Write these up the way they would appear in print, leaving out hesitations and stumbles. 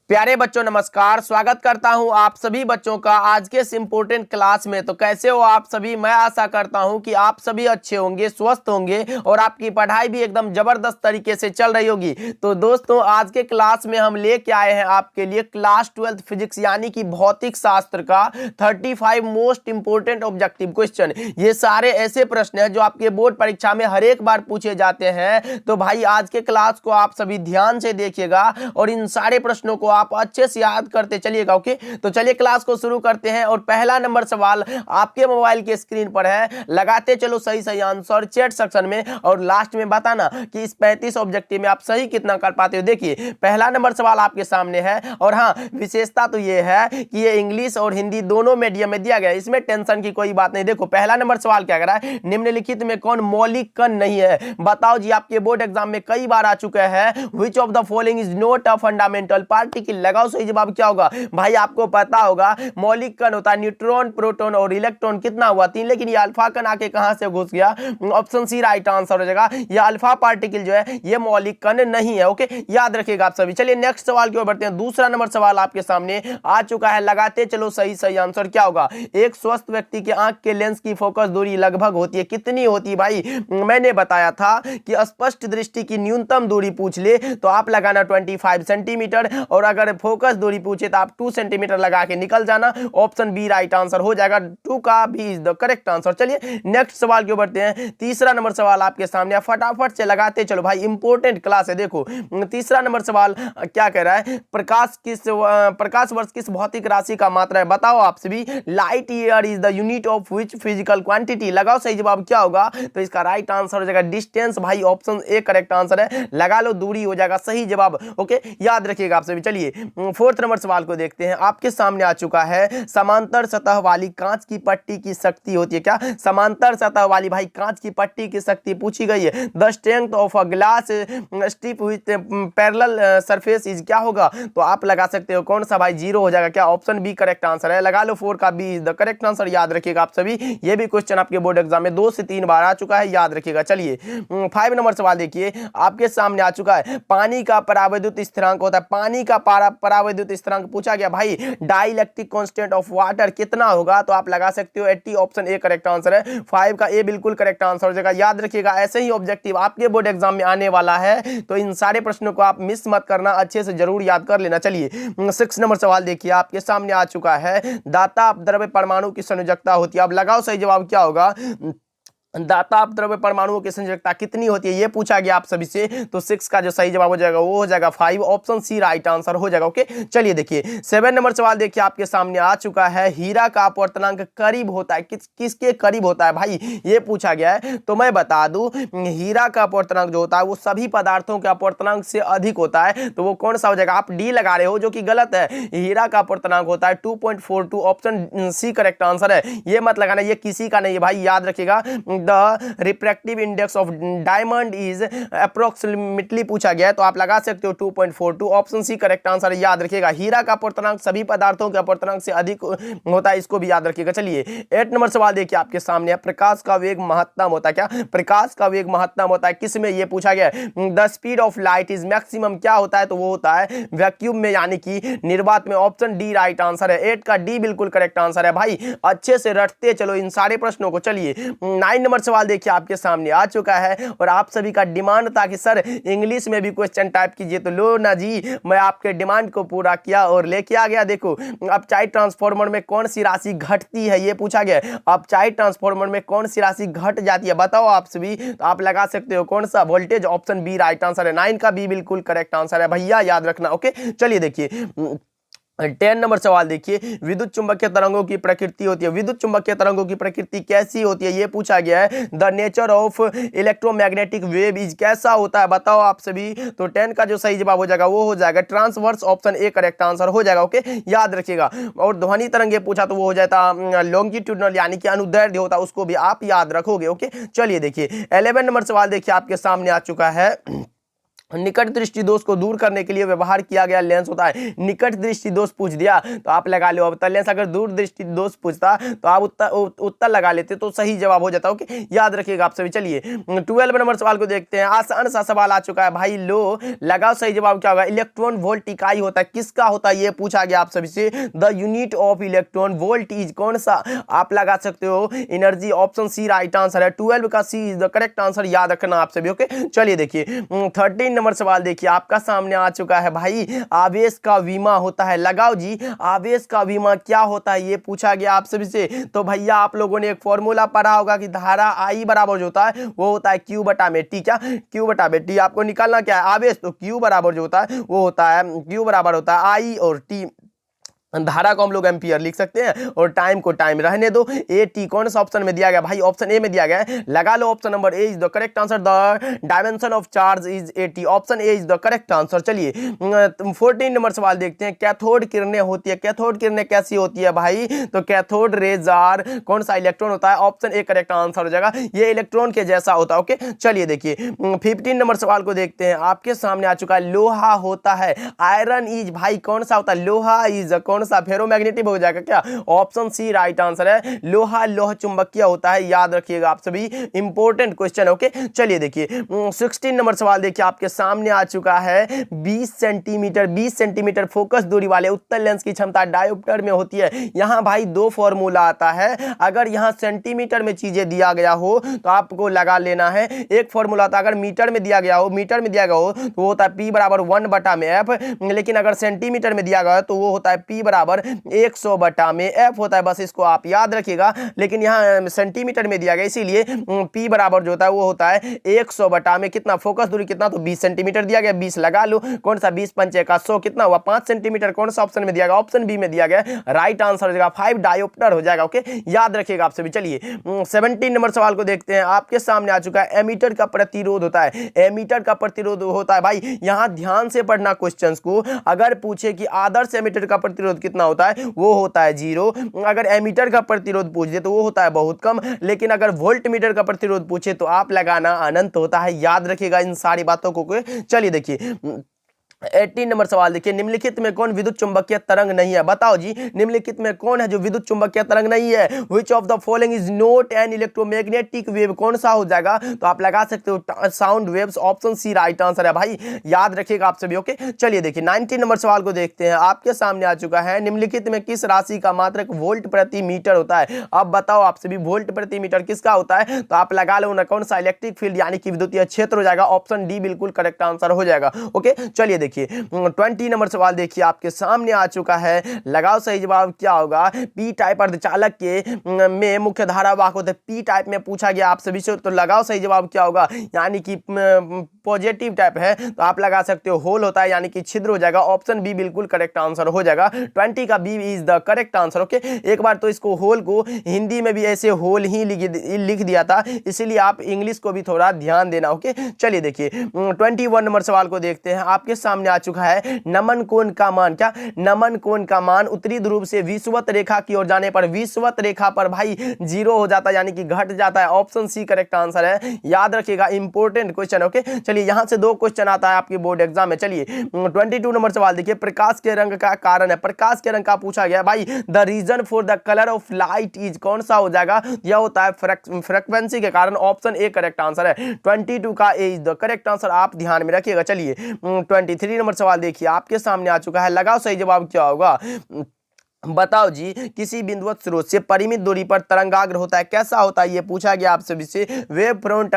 प्यारे बच्चों नमस्कार। स्वागत करता हूं आप सभी बच्चों का आज के इस इम्पोर्टेंट क्लास में। तो कैसे हो आप सभी? मैं आशा करता हूं कि आप सभी अच्छे होंगे, स्वस्थ होंगे और आपकी पढ़ाई भी एकदम जबरदस्त तरीके से चल रही होगी। तो दोस्तों आज के क्लास में हम लेके आए हैं आपके लिए क्लास 12th फिजिक्स यानी कि भौतिक शास्त्र का 35 मोस्ट इंपोर्टेंट ऑब्जेक्टिव क्वेश्चन। ये सारे ऐसे प्रश्न हैं जो आपके बोर्ड परीक्षा में हर एक बार पूछे जाते हैं। तो भाई आज के क्लास को आप सभी ध्यान से देखिएगा और इन सारे प्रश्नों को आप अच्छे से याद करते चलिएगा। ओके, तो चलिए क्लास को शुरू करते हैं। और पहला नंबर सवाल आपके मोबाइल के स्क्रीन पर है। लगाते चलो सही सही आंसर चैट सेक्शन में और लास्ट में बताना कि इस 35 ऑब्जेक्टिव में आप सही कितना कर पाते हो। देखिए पहला नंबर सवाल आपके सामने है और हाँ विशेषता तो ये है कि ये इंग्लिश और हिंदी दोनों मीडियम में दिया गया है, इसमें टेंशन की कोई बात नहीं। देखो पहला नंबर सवाल क्या कर रहा है, निम्नलिखित में कौन मौलिक कण नहीं है बताओ जी। आपके बोर्ड एग्जाम में कई बार आ चुका है। Which of the following is not a fundamental particle. लगाओ सही जवाब क्या होगा भाई। आपको पता होगा मौलिक कण होता है न्यूट्रॉन, प्रोटॉन और इलेक्ट्रॉन। कितना हुआ 3, लेकिन ये अल्फा कण आके कहां से घुस गया। ऑप्शन सी राइट आंसर हो जाएगा। ये अल्फा पार्टिकल जो है ये मौलिक कण नहीं है। ओके, याद रखिएगा आप सभी। चलिए नेक्स्ट सवाल की ओर बढ़ते हैं। दूसरा नंबर सवाल आपके सामने आ चुका है। लगाते चलो सही सही आंसर क्या होगा। एक स्वस्थ व्यक्ति के आंख के लेंस की फोकस दूरी लगभग होती है कितनी होती है भाई। मैंने बताया था कि स्पष्ट दृष्टि की न्यूनतम दूरी पूछ ले तो आप लगाना 25 सेंटीमीटर और अगर फोकस दूरी पूछे तो आप 2 सेंटीमीटर लगा के निकल जाना। ऑप्शन बी राइट आंसर हो जाएगा। 2 का भी इज द करेक्ट आंसर। चलिए नेक्स्ट सवाल की ओर बढ़ते हैं। तीसरा नंबर सवाल आपके सामने, फटाफट से लगाते चलो भाई, इंपॉर्टेंट क्लास है। देखो तीसरा नंबर सवाल क्या कह रहा है, प्रकाश वर्ष किस भौतिक राशि का मात्रा है बताओ आप सभी। Light year is the unit of which physical quantity. लगाओ सही जवाब क्या होगा। तो इसका राइट आंसर हो जाएगा डिस्टेंस भाई। ऑप्शन ए करेक्ट आंसर है। लगा लो दूरी हो जाएगा सही जवाब। ओके, याद रखिएगा आप सभी। चलिए फोर्थ नंबर सवाल को देखते हैं। आपके सामने आ चुका है, समांतर सतह वाली कांच की पट्टी की शक्ति होती है क्या। समांतर सतह वाली भाई कांच की पट्टी की शक्ति पूछी गई है। The strength of a glass strip with parallel surface is क्या होगा। तो आप लगा सकते हो कौन सा भाई, 0 हो जाएगा क्या। ऑप्शन बी करेक्ट आंसर है। लगा लो 4 का B is the correct answer. याद रखिएगा आप सभी, ये भी क्वेश्चन आपके बोर्ड एग्जाम में 2 से 3 बार आ चुका है, याद रखिएगा। चलिए 5 नंबर सवाल देखिए आपके सामने आ चुका है। पानी का परावैद्युत स्थिरांक होता है, पानी का परावैद्युत स्थिरांक पूछा गया भाई। डाइलेक्ट्रिक कांस्टेंट ऑफ वाटर कितना होगा। तो आप लगा सकते हो 80। ऑप्शन ए करेक्ट आंसर है। 5 का ए बिल्कुल करेक्ट आंसर हो जाएगा। याद रखिएगा ऐसे ही ऑब्जेक्टिव आपके बोर्ड एग्जाम में आने वाला है, तो इन सारे प्रश्नों को आप मिस मत करना, अच्छे से जरूर याद कर लेना। चलिए 6 नंबर सवाल देखिए आपके सामने आ चुका है। दाता अपद्रव्य परमाणु की संयोजकता होती है। अब लगाओ सही जवाब क्या होगा। दाता अपद्रव्य परमाणुओं की संयोजकता कितनी होती है ये पूछा गया आप सभी से। तो 6 का जो सही जवाब हो जाएगा वो हो जाएगा 5। ऑप्शन सी राइट आंसर हो जाएगा। ओके, चलिए देखिए 7 नंबर सवाल देखिए आपके सामने आ चुका है। हीरा का अपवर्तनांक करीब होता है किसके करीब होता है भाई, ये पूछा गया है। तो मैं बता दूं हीरा का अपवर्तनांक जो होता है वो सभी पदार्थों के अपवर्तनांक से अधिक होता है। तो वो कौन सा हो जाएगा। आप डी लगा रहे हो जो कि गलत है। हीरा का अपवर्तनांक होता है 2.42। ऑप्शन सी करेक्ट आंसर है। ये मत लगाना, ये किसी का नहीं है भाई, याद रखिएगा। The refractive index of diamond is approximately पूछा गया है, तो आप लगा सकते हो 2.42। ऑप्शन सी करेक्ट आंसर है। याद रखिएगा हीरा का अपवर्तनांक सभी पदार्थों के अपवर्तनांक से अधिक होता है, इसको भी याद रखिएगा। चलिए 8 नंबर सवाल देखिए आपके सामने है। प्रकाश का वेग महत्तम होता है क्या। प्रकाश का वेग महत्तम होता है किसमें, ये पूछा गया है। The speed of light is maximum क्या होता है। तो वो होता है वैक्यूम में यानी कि निर्वात में। ऑप्शन डी राइट आंसर है। 8 का डी बिल्कुल करेक्ट आंसर है भाई। अच्छे से रटते चलो इन सारे प्रश्नों को। चलिए 9 नंबर सवाल देखिए आपके सामने आ चुका है और आप सभी का डिमांड था कि सर इंग्लिश में भी क्वेश्चन टाइप कीजिए। तो लो ना जी, मैं आपके डिमांड को पूरा किया और लेके आ गया। देखो अपचाई ट्रांसफार्मर में कौन सी राशि घटती है ये पूछा गया। अपचाई ट्रांसफार्मर में कौन सी राशि घट जाती है बताओ आप सभी। तो आप लगा सकते हो कौन सा, voltage. Option B right answer है। 9 का बी बिल्कुल करेक्ट आंसर है भैया, याद रखना। ओके, चलिए देखिए 10 नंबर सवाल देखिए। विद्युत चुंबकीय तरंगों की प्रकृति होती है। विद्युत चुंबकीय तरंगों की प्रकृति कैसी होती है ये पूछा गया है। The nature of electromagnetic wave is कैसा होता है बताओ आप सभी। तो 10 का जो सही जवाब हो जाएगा वो हो जाएगा transverse. Option A correct answer हो जाएगा। ओके, याद रखिएगा। और ध्वनि तरंगे पूछा तो वो हो जाता लॉन्गिट्यूडनल यानी कि अनुदैर्ध्य होता, उसको भी आप याद रखोगे। ओके, चलिए देखिए 11 नंबर सवाल देखिए आपके सामने आ चुका है। निकट दृष्टि दोष को दूर करने के लिए व्यवहार किया गया लेंस होता है। निकट दृष्टि दोष पूछ दिया तो आप लगा लो अवतल लेंस, अगर दूर दृष्टि दोष पूछता तो आप उत्तर लगा लेते तो सही जवाब हो जाता। ओके, याद रखिएगा आप सभी। चलिए 12 नंबर सवाल को देखते हैं। आसान सा सवाल आ चुका है भाई, लो लगाओ सही जवाब क्या होगा। इलेक्ट्रॉन वोल्ट इकाई होता है, किसका होता है ये पूछा गया आप सभी से। The unit of electron volt is कौन सा, आप लगा सकते हो energy. Option C right answer है, 12 का C is the correct answer, याद रखना आप सभी। ओके, चलिए देखिए 13 नंबर सवाल देखिए आपका सामने आ चुका है भाई। आवेश का विमा होता है, लगाओ जी आवेश का विमा क्या होता है ये पूछा गया आप सभी से। तो भैया आप लोगों ने एक फॉर्मूला पढ़ा होगा कि धारा आई बराबर जो होता है वो होता है क्यू बटा में टी। क्या क्यू बटा में टी, आपको निकालना क्या है आवेश, तो क्यू बराबर जो होता है वो होता है क्यू बराबर होता है आई और टी। धारा को हम लोग एम्पियर लिख सकते हैं और टाइम को टाइम रहने दो। ए टी कौन सा ऑप्शन में दिया गया भाई, ऑप्शन ए में दिया गया है, लगा लो option number A is the correct answer. The dimension of charge is 80, option A is the correct answer. चलिए 14 नंबर सवाल देखते हैं। कैथोड किरणें होती है, कैथोड किरणें कैसी होती है भाई, तो कैथोड रेज आर कौन सा इलेक्ट्रॉन होता है, ऑप्शन ए करेक्ट आंसर हो जाएगा, ये इलेक्ट्रॉन के जैसा होता है। ओके, चलिए देखिए 15 नंबर सवाल को देखते हैं। आपके सामने आ चुका है लोहा होता है, आयरन इज भाई कौन सा होता है, लोहा इज कौन सा, फेरोमैग्नेटिक हो जाएगा क्या, ऑप्शन सी राइट आंसर है। लोहा लोह चुंबकीय होता है, याद रखिएगा आप सभी, इंपॉर्टेंट क्वेश्चन। ओके, चलिए देखिए 16 नंबर सवाल देखिए आपके सामने आ चुका है। 20 सेंटीमीटर फोकस दूरी वाले उत्तल लेंस की क्षमता डायोप्टर में होती है। यहां भाई दो फॉर्मूला आता है, अगर यहां सेंटीमीटर में चीजें दिया गया हो तो आपको लगा लेना है। एक फॉर्मूला आता है अगर मीटर में दिया गया हो तो वो होता है P बराबर 1 बटा में F, लेकिन अगर सेंटीमीटर में दिया गया है तो वो होता है P बराबर 100 बटा में F होता है, बस इसको आप याद रखिएगा। लेकिन यहाँ सेंटीमीटर में दिया गया इसीलिए P बराबर जो होता है वो होता है 100 बटा में कितना, फोकस दूरी कितना, तो 20 सेंटीमीटर दिया गया, 20 लगा लो, कौन सा 20 पंचे का 100 कितना हुआ 5 सेंटीमीटर, कौन सा ऑप्शन में दिया गया, ऑप्शन बी में दिया गया, राइट आंसर हो जाएगा 5 डायोप्टर हो जाएगा। ओके, याद रखिएगा आप सभी। चलिए 17 नंबर सवाल को देखते हैं। आपके सामने आ चुका है एमीटर का प्रतिरोध होता है, एमीटर का प्रतिरोध होता है भाई, यहां ध्यान से पढ़ना क्वेश्चंस को। अगर पूछे कि आदर्श एमीटर का प्रतिरोध कितना होता है, वो होता है 0। अगर एमीटर का प्रतिरोध पूछ दे तो वो होता है बहुत कम, लेकिन अगर वोल्ट मीटर का प्रतिरोध पूछे तो आप लगाना अनंत होता है, याद रखिएगा इन सारी बातों को। चलिए देखिए 18 नंबर सवाल देखिए। निम्नलिखित में कौन विद्युत चुंबकीय तरंग नहीं है, बताओ जी निम्नलिखित में कौन है जो विद्युत चुंबकीय तरंग नहीं है। Which of the following is not an electromagnetic wave, कौन सा हो जाएगा, तो आप लगा सकते हो sound waves, option C right answer है भाई, याद रखिएगा आप सभी। ओके, चलिए देखिए 19 नंबर सवाल को देखते हैं। आपके सामने आ चुका है निम्नलिखित में किस राशि का मात्रक वोल्ट प्रति मीटर होता है। अब बताओ आप सभी वोल्ट प्रति मीटर किसका होता है, तो आप लगा लो ना कौन सा, इलेक्ट्रिक फील्ड यानी कि विद्युतीय क्षेत्र हो जाएगा, ऑप्शन डी बिल्कुल करेक्ट आंसर हो जाएगा। ओके, चलिए देखिए 20 नंबर सवाल देखिए आपके सामने आ चुका है, लगाओ सही जवाब क्या होगा। पी टाइप अर्धचालक के में मुख्य धारा वाहक होते हैं, पी टाइप में पूछा गया आप सभी से, तो लगाओ सही जवाब क्या होगा, यानी कि पॉजिटिव टाइप है तो आप लगा सकते हो होल होता है, यानी कि छिद्र हो जाएगा, ऑप्शन बी बिल्कुल करेक्ट आंसर हो जाएगा, 20 का B is the correct answer. Okay, एक बार तो इसको होल को हिंदी में भी ऐसे होल ही लिख दिया था, इसीलिए आप इंग्लिश को भी थोड़ा ध्यान देना। ओके, चलिए देखिए 21 नंबर सवाल को देखते हैं। आपके सामने आ चुका है नमन कोण का मान, क्या नमन कोण का मान उत्तरी ध्रुव से विषुवत रेखा की ओर जाने पर, विषुवत रेखा पर भाई 0 हो जाता है, यानी कि घट जाता है, ऑप्शन सी करेक्ट आंसर है, याद रखिएगा इंपॉर्टेंट क्वेश्चन। ओके, चलिए यहां से दो क्वेश्चन आता है आपके बोर्ड एग्जाम में। चलिए 22 नंबर सवाल देखिए, प्रकाश के रंग का कारण है, प्रकाश के रंग का पूछा गया भाई, the reason for the colour of light is कौन सा हो जाएगा, यह होता है फ्रीक्वेंसी के कारण, ऑप्शन ए करेक्ट आंसर है, 22 का ए इज द करेक्ट आंसर, आप ध्यान में रखिएगा। चलिए 23 नंबर सवाल देखिए आपके सामने आ चुका है, लगाओ सही जवाब क्या होगा। बताओ जी किसी बिंदुवत स्रोत से परिमित दूरी पर तरंगाग्र होता है, कैसा होता है ये पूछा गया आप सभी से। Wave front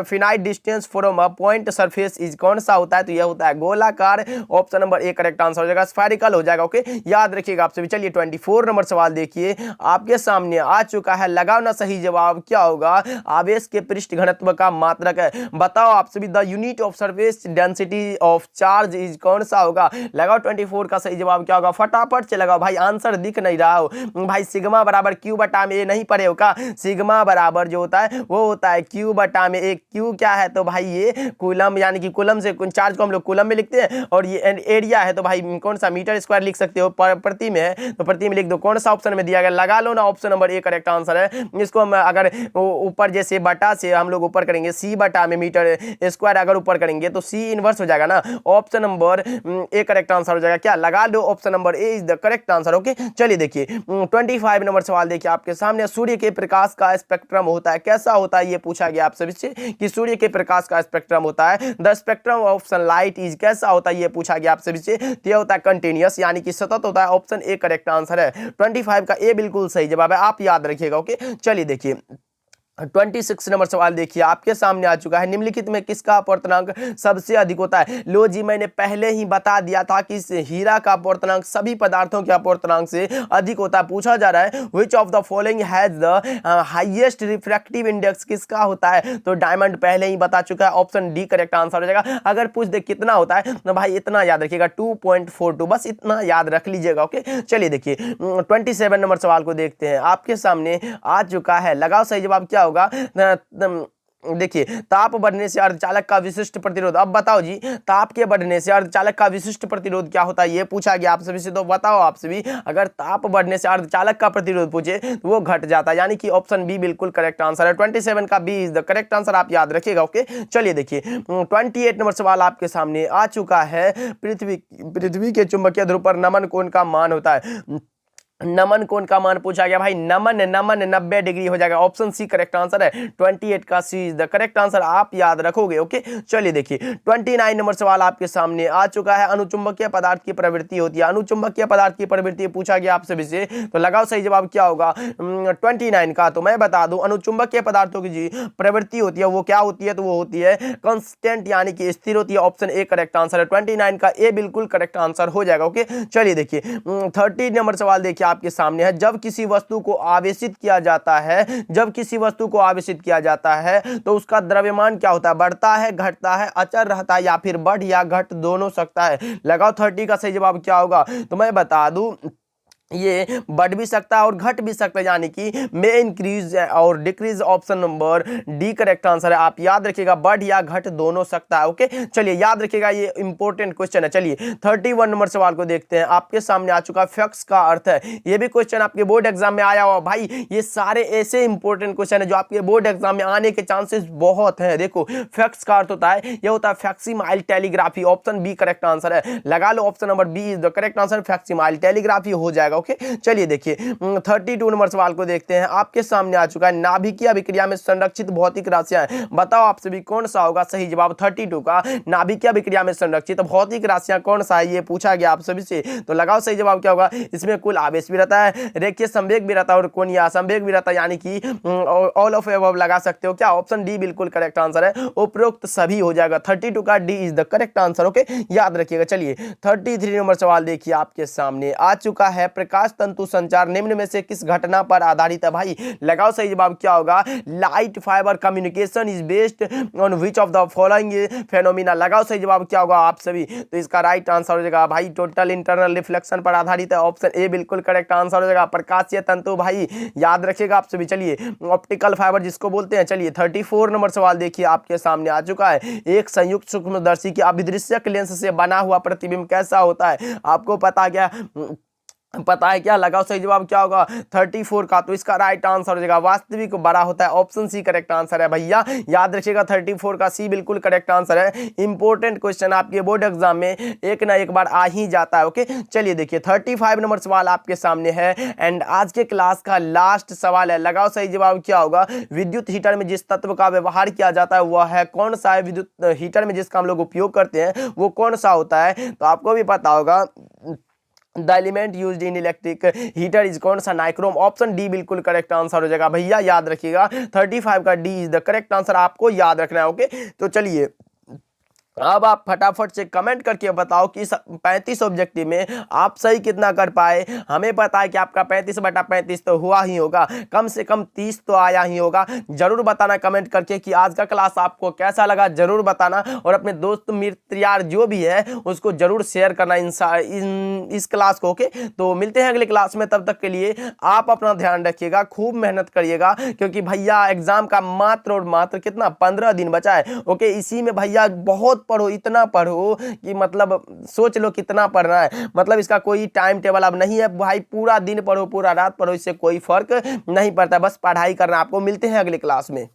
finite distance from a point surface is कौन सा होता है, तो यह होता है गोलाकार, option number A correct answer हो जाएगा, स्फेरिकल हो जाएगा। ओके, याद रखिएगा आप सभी। चलिए 24 नंबर सवाल देखिए आपके सामने आ चुका है, लगाओ ना सही जवाब क्या होगा। आवेश के पृष्ठ घनत्व का मात्रक है, बताओ आप सभी the unit of surface density of charge is कौन सा होगा, लगाओ 24 का सही जवाब क्या होगा, फटाफट से लगाओ भाई, आंसर दिख नहीं रहा हो भाई। सिग्मा बराबर क्यू बटा में ए नहीं पढ़े हो का? सिग्मा बराबर जो होता है वो होता है क्यू बटा में ए। क्यू क्या है तो भाई ये कूलम, यानी कि कूलम से चार्ज को हम लोग कूलम में लिखते हैं, और ये एरिया है तो भाई कौन सा, मीटर स्क्वायर लिख सकते हो, प्रति में है तो प्रति में लिख दो। कौन सा ऑप्शन में दिया गया, लगा लो ना, option number A correct answer है। इसको हम अगर ऊपर जैसे बटा से हम लोग ऊपर करेंगे, सी बटा में मीटर स्क्वायर अगर ऊपर करेंगे तो सी इनवर्स हो जाएगा ना, option number A correct answer हो जाएगा। क्या लगा लो, option number A is the correct answer. Okay चलिए देखिए 25 नंबर सवाल देखिए आपके सामने। सूर्य के प्रकाश का स्पेक्ट्रम होता है, कैसा होता है ये पूछा गया आप सभी से कि सूर्य के प्रकाश का स्पेक्ट्रम होता है, the spectrum of sunlight is, कैसा होता है ये पूछा गया आप सभी से, तो यह होता है कंटिन्यूअस, यानी कि सतत होता है। ऑप्शन ए करेक्ट आंसर है। 25 का ए बिल्कुल सही जवाब है, आप याद रखिएगा। ओके चलिए देखिए 26 नंबर सवाल देखिए आपके सामने आ चुका है। निम्नलिखित में किसका अपवर्तनांक सबसे अधिक होता है? लो जी, मैंने पहले ही बता दिया था कि हीरा का अपवर्तनांक सभी पदार्थों के अपवर्तनांक से अधिक होता है। पूछा जा रहा है which of the following has the highest refractive index, किसका होता है? तो डायमंड पहले ही बता चुका है, ऑप्शन डी करेक्ट आंसर हो जाएगा। अगर पूछ दे कितना होता है तो भाई इतना याद रखिएगा 2.42, बस इतना याद रख लीजिएगा। ओके चलिए देखिए 27 नंबर सवाल को देखते हैं आपके सामने आ चुका है। लगाओ सही जवाब क्या होगा। देखिए ताप बढ़ने से अर्धचालक का विशिष्ट प्रतिरोध, अब बताओ जी ताप के बढ़ने से अर्धचालक का विशिष्ट प्रतिरोध क्या होता है ये पूछा गया आप सभी से, तो बताओ आप सभी। अगर ताप बढ़ने से अर्धचालक का प्रतिरोध पूछे तो वो घट जाता है, यानी कि ऑप्शन बी बिल्कुल करेक्ट आंसर है। 27 का B is the correct answer, आप याद रखिएगा। ओके चलिए देखिए 28 नंबर सवाल आपके सामने आ चुका है। पृथ्वी के चुंबकीय ध्रुव पर नमन कोण का मान होता है। नमन कोण का मान पूछा गया भाई, नमन 90 डिग्री हो जाएगा, ऑप्शन सी करेक्ट आंसर है। 28 का C is the correct answer, आप याद रखोगे। ओके चलिए देखिए 29 नंबर सवाल आपके सामने आ चुका है। अनुचुंबकीय पदार्थ की प्रवृत्ति होती है, अनुचुंबकीय पदार्थ की प्रवृत्ति पूछा गया आप सभी से, तो लगाओ सही जवाब क्या होगा 29 का। तो मैं बता दूं अनुचुंबकीय पदार्थों की जी प्रवृत्ति होती है वो क्या होती है, तो वो होती है कांस्टेंट, यानी कि स्थिर होती है, ऑप्शन ए करेक्ट आंसर है। 29 का ए बिल्कुल करेक्ट आंसर हो जाएगा। ओके चलिए देखिए 30 नंबर सवाल देखिए आपके सामने है। जब किसी वस्तु को आवेशित किया जाता है, जब किसी वस्तु को आवेशित किया जाता है तो उसका द्रव्यमान क्या होता है? बढ़ता है, घटता है, अचर रहता है, या फिर बढ़ या घट दोनों सकता है। लगाओ 30 का सही जवाब क्या होगा। तो मैं बता दूं ये बढ़ भी सकता है और घट भी सकता है, यानी कि में इंक्रीज और decrease, option number D correct answer है। आप याद रखिएगा बढ़ या घट दोनों सकता है। ओके चलिए याद रखिएगा, ये इंपॉर्टेंट क्वेश्चन है। चलिए 31 नंबर सवाल को देखते हैं आपके सामने आ चुका है। फ्लक्स का अर्थ है, ये भी क्वेश्चन आपके बोर्ड एग्जाम में आया हुआ भाई। ये सारे ऐसे इंपॉर्टेंट क्वेश्चन है जो आपके बोर्ड एग्जाम में आने के चांसेस बहुत है। देखो फ्लक्स का अर्थ होता है, ये होता है facsimile telegraphy, option B correct answer है। लगा लो option number B is the correct answer, facsimile telegraphy हो जाएगा। ओके चलिए देखिए 32 नंबर सवाल को देखते हैं आपके सामने आ चुका है। नाभिकीय अभिक्रिया में संरक्षित भौतिक राशियां, बताओ आप सभी कौन सा होगा सही जवाब 32 का। नाभिकीय अभिक्रिया में संरक्षित भौतिक राशियां कौन सा है ये पूछा गया आप सभी से, तो लगाओ सही जवाब क्या होगा। इसमें कुल आवेश भी रहता है, रेखीय संवेग भी रहता है और कोणीय असंवेग भी रहता है, यानी कि ऑल ऑफ अबव लगा सकते हो। क्या ऑप्शन डी बिल्कुल करेक्ट आंसर है, उपरोक्त सभी हो जाएगा। 32 का D is the correct answer. Okay याद रखिएगा। चलिए 33 नंबर सवाल देखिए आपके सामने आ चुका है। प्रकाश तंतु संचार निम्न में से किस घटना पर आधारित है भाई, लगाओ सही जवाब क्या होगा। Light fibre communication is based on which of the following phenomena, लगाओ सही जवाब क्या होगा आप सभी, तो इसका राइट आंसर हो जाएगा भाई टोटल इंटरनल रिफ्लेक्शन पर आधारित है, ऑप्शन ए बिल्कुल करेक्ट आंसर हो जाएगा। प्रकाशीय तंतु भाई याद रखिएगा आप सभी। चलिए ऑप्टिकल फाइबर जिसको बोलते हैं। चलिए 34 नंबर सवाल देखिए आपके सामने आ चुका है। एक संयुक्त सूक्ष्मदर्शी की अभिदृश्यक लेंस से बना हुआ प्रतिबिंब कैसा होता है, आपको पता है क्या, लगाओ सही जवाब क्या होगा 34 का, तो इसका राइट आंसर हो जाएगा वास्तविक बड़ा होता है, ऑप्शन सी करेक्ट आंसर है भैया। याद रखिएगा 34 का सी बिल्कुल करेक्ट आंसर है। इंपॉर्टेंट क्वेश्चन आपके बोर्ड एग्जाम में एक ना एक बार आ ही जाता है। ओके चलिए देखिए 35 नंबर सवाल आपके सामने है एंड आज के क्लास का लास्ट सवाल है। लगाओ सही जवाब क्या होगा। विद्युत हीटर में जिस तत्व का व्यवहार किया जाता है वह है कौन सा है। विद्युत हीटर में जिसका हम लोग उपयोग करते हैं वो कौन सा होता है, तो आपको भी पता होगा the element used in electric heater is कौन सा, नाइक्रोम, ऑप्शन डी बिल्कुल करेक्ट आंसर हो जाएगा भैया। याद रखिएगा 35 का D is the correct answer, आपको याद रखना है। ओके तो चलिए अब आप फटाफट से कमेंट करके बताओ कि इस 35 ऑब्जेक्टिव में आप सही कितना कर पाए। हमें पता है कि आपका 35/35 तो हुआ ही होगा, कम से कम 30 तो आया ही होगा। जरूर बताना कमेंट करके कि आज का क्लास आपको कैसा लगा, जरूर बताना। और अपने दोस्त मित्र यार जो भी है उसको जरूर शेयर करना इस क्लास को। ओके, तो मिलते हैं अगले क्लास में। तब तक के लिए आप अपना ध्यान रखिएगा, खूब मेहनत करिएगा, क्योंकि भैया एग्जाम का मात्र और मात्र कितना 15 दिन बचा है। ओके, इसी में भैया बहुत पढ़ो, इतना पढ़ो कि मतलब सोच लो कितना पढ़ना है। मतलब इसका कोई टाइम टेबल अब नहीं है भाई, पूरा दिन पढ़ो, पूरा रात पढ़ो, इससे कोई फर्क नहीं पड़ता, बस पढ़ाई करना। आपको मिलते हैं अगले क्लास में।